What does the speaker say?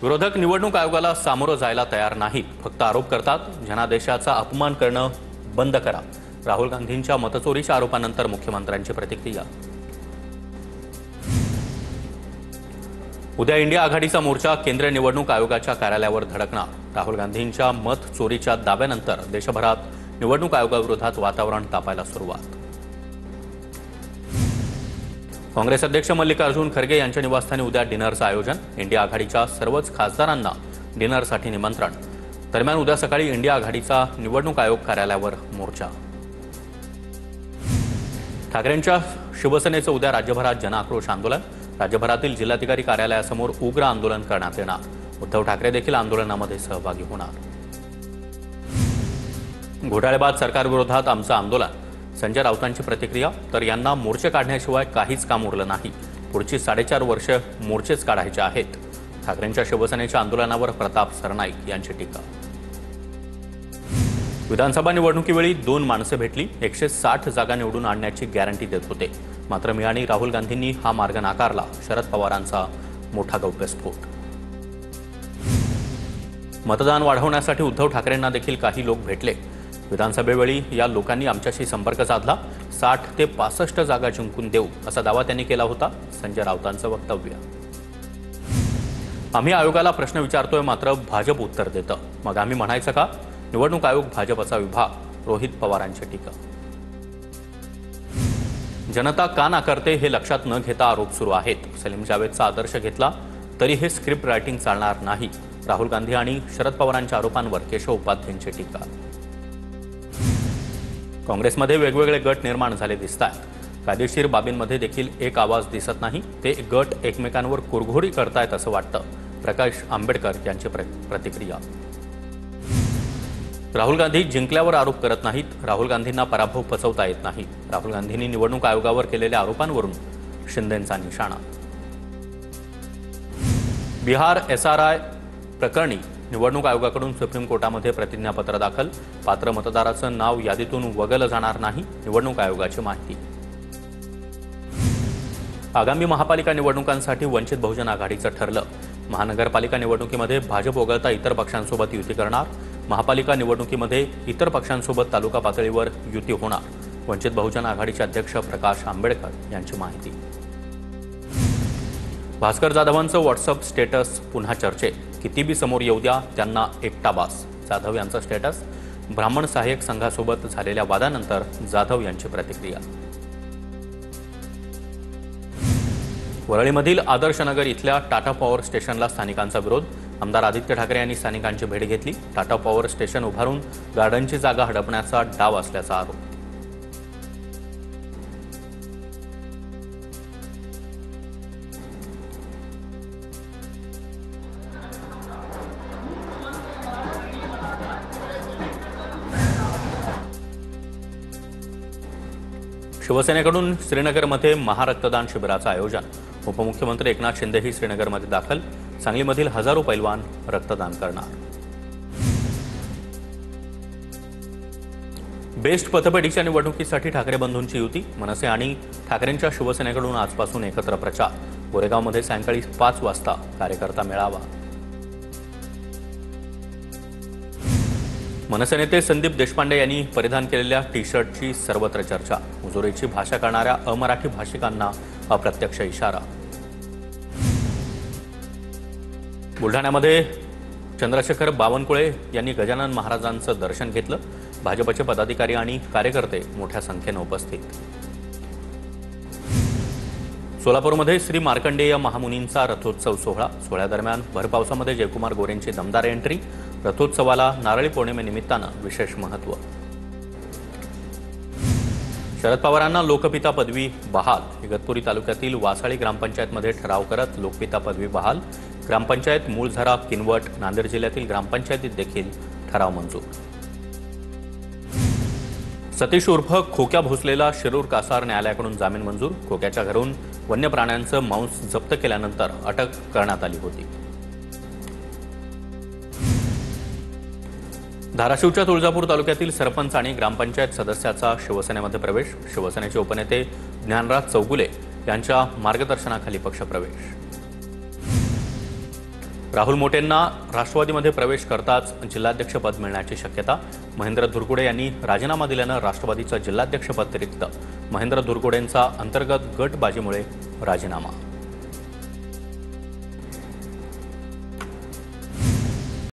विरोधक निवडणूक आयोगाला सामोरं जायला तयार नाहीत, फक्त आरोप करतात। जनादेशाचा अपमान करणं बंद करा। राहुल गांधींच्या मतचोरीच्या आरोपानंतर मुख्यमंत्र्यांची प्रतिक्रिया। उद्या इंडिया आघाडीचा मोर्चा केंद्रीय निवडणूक आयोगाच्या कार्यालयावर धडकणार। राहुल गांधींच्या मत चोरीच्या दाव्यानंतर देशभरात निवडणूक आयोगाविरोधात वातावरण तापायला सुरुवात। काँग्रेस अध्यक्ष मल्लिकार्जुन खरगे यांच्या निवासस्थानी उद्या डिनरचं आयोजन। इंडिया आघाडीच्या सर्वच खासदारांना डिनरसाठी निमंत्रण। दरम्यान उद्या सकाळी इंडिया आघाडीचा निवडणूक आयोग कार्यालयावर मोर्चा। ठाकरेंच्या शिवसेनेचं उद्या राज्यभरात जनआक्रोश आंदोलन। राज्यभरातील जिल्हाधिकारी कार्यालयासमोर उग्र आंदोलन करण्यात येणार। उद्धव ठाकरे देखील आंदोलनामध्ये सहभागी होणार। घोटाळेबाज सरकारविरोधात आमचं आंदोलन। संजय राऊतांची प्रतिक्रिया। तर यांना मोर्चे काढण्याशिवाय काहीच काम उरलं नाही। पुढची 4.5 वर्ष मोर्चेच काढायचे आहेत। ठाकरेंच्या शिवसेनेच्या आंदोलनावर प्रताप सरनाईक यांची टीका। विधानसभा निवडणुकीवेळी 2 माणसं भेटली, 160 जागा निवडून आणण्याची गॅरंटी देत होते। मात्र मी आणि राहुल गांधींनी हा मार्ग नाकारला। शरद पवारांचा मोठा गौप्यस्फोट। मतदान वाढवण्यासाठी उद्धव ठाकरेंना देखील काही लोक भेटले। विधानसभेवेळी या लोकांनी आमच्याशी संपर्क साधला। 60 ते 65 जागा जिंकून देऊ असा दावा त्यांनी केला होता। संजय राऊतांचं वक्तव्य। आम्ही आयोगाला प्रश्न विचारतोय, मात्र भाजप उत्तर देतं। मग आम्ही म्हणायचं का? निवडणूक आयोग भाजपचा विभाग। रोहित पवारांची टीका। जनता का नाकारते हे लक्षात न घेता आरोप सुरू आहेत। सलीम जावेदचा आदर्श घेतला तरी हे स्क्रिप्ट रायटिंग चालणार नाही। राहुल गांधी आणि शरद पवारांच्या आरोपांवर केशव उपाध्यायांची टीका। काँग्रेसमध्ये वेगवेगळे गट निर्माण झाले दिसतात। कायदेशीर बाबींमध्ये देखील एक आवाज दिसत नाही। ते गट एकमेकांवर कुरघोडी करतायत असं वाटतं। प्रकाश आंबेडकर यांची प्रतिक्रिया। राहुल गांधी जिंकल्यावर आरोप करत नाहीत। राहुल गांधींना पराभव पचवता येत नाही। राहुल गांधींनी निवडणूक आयोगावर केलेल्या आरोपांवरून शिंदेंचा निशाणा। बिहार SRI प्रकरणी निवडणूक आयोगाकडून सुप्रीम कोर्टामध्ये प्रतिज्ञापत्र दाखल। पात्र मतदाराचं नाव यादीतून वगळलं जाणार नाही। निवडणूक आयोगाची माहिती। आगामी महापालिका निवडणुकांसाठी वंचित बहुजन आघाडीचं ठरलं। महानगरपालिका निवडणुकीमध्ये भाजप वगळता इतर पक्षांसोबत युती करणार। महापालिका निवडणुकीमध्ये इतर पक्षांसोबत तालुका पातळीवर युती होणार। वंचित बहुजन आघाडीचे अध्यक्ष प्रकाश आंबेडकर यांची माहिती। भास्कर जाधवांचं व्हॉट्सअप स्टेटस पुन्हा चर्चेत। किती बी समोर येऊ द्या, त्यांना एकटा बास। जाधव यांचा स्टेटस। ब्राह्मण सहाय्यक संघासोबत झालेल्या वादानंतर जाधव यांची प्रतिक्रिया। वरळीमधील आदर्शनगर इथल्या टाटा पॉवर स्टेशनला स्थानिकांचा विरोध। आमदार आदित्य ठाकरे यांनी स्थानिकांची भेट घेतली। टाटा पॉवर स्टेशन उभारून गार्डनची जागा हडपण्याचा डाव असल्याचा आरोप। शिवसेनेकडून श्रीनगरमध्ये महारक्तदान शिबिराचं आयोजन। उपमुख्यमंत्री एकनाथ शिंदेही श्रीनगरमध्ये दाखल। सांगलीमधील हजारो पैलवान रक्तदान करणार। बेस्ट पतपेढीच्या निवडणुकीसाठी ठाकरे बंधूंची युती। मनसे आणि ठाकरेंच्या शिवसेनेकडून आजपासून एकत्र प्रचार। गोरेगावमध्ये सायंकाळी 5 वाजता कार्यकर्ता मेळावा। मनसे नेते संदीप देशपांडे यांनी परिधान केलेल्या टी-शर्टची सर्वत्र चर्चा। मुजोरीची भाषा करणाऱ्या अमराठी भाषिकांना अप्रत्यक्ष इशारा। बुलढाण्यामध्ये चंद्रशेखर बावनकुळे यांनी गजानन महाराजांचं दर्शन घेतलं। भाजपचे पदाधिकारी आणि कार्यकर्ते मोठ्या संख्येने उपस्थित। सोलापूरमध्ये श्री मार्कंडेय महामुनींचा रथोत्सव सोहळा। सोहळ्यादरम्यान भर पावसामध्ये जयकुमार गोरेंची दमदार एंट्री। रथोत्सवाला नारळी पौर्णिमेनिमित्तानं विशेष महत्त्व। शरद पवारांना लोकपिता पदवी बहाल। इगतपुरी तालुक्यातील वासाळी ग्रामपंचायतमध्ये ठराव करत लोकपिता पदवी बहाल। ग्रामपंचायत मूळझरा किनवट नांदेड जिल्ह्यातील ग्रामपंचायतीत देखील ठराव मंजूर। सतीश उर्फ खोक्या भोसलेला शिरूर कासार न्यायालयाकडून जामीन मंजूर। खोक्याच्या घरून वन्य प्राण्यांचं मांस जप्त केल्यानंतर अटक करण्यात आली होती। धाराशिवच्या तुळजापूर तालुक्यातील सरपंच आणि ग्रामपंचायत सदस्याचा शिवसेनेमध्ये प्रवेश। शिवसेनेचे उपनेते ज्ञानराज चौगुले यांच्या मार्गदर्शनाखाली पक्षप्रवेश। राहुल मोटेंना राष्ट्रवादीमध्ये प्रवेश करताच जिल्हाध्यक्षपद मिळण्याची शक्यता. महेंद्र धुरकुडे यांनी राजीनामा दिल्यानं राष्ट्रवादीचं जिल्हाध्यक्षपद रिक्त. महेंद्र धुरकुडेंचा अंतर्गत गटबाजीमुळे राजीनामा.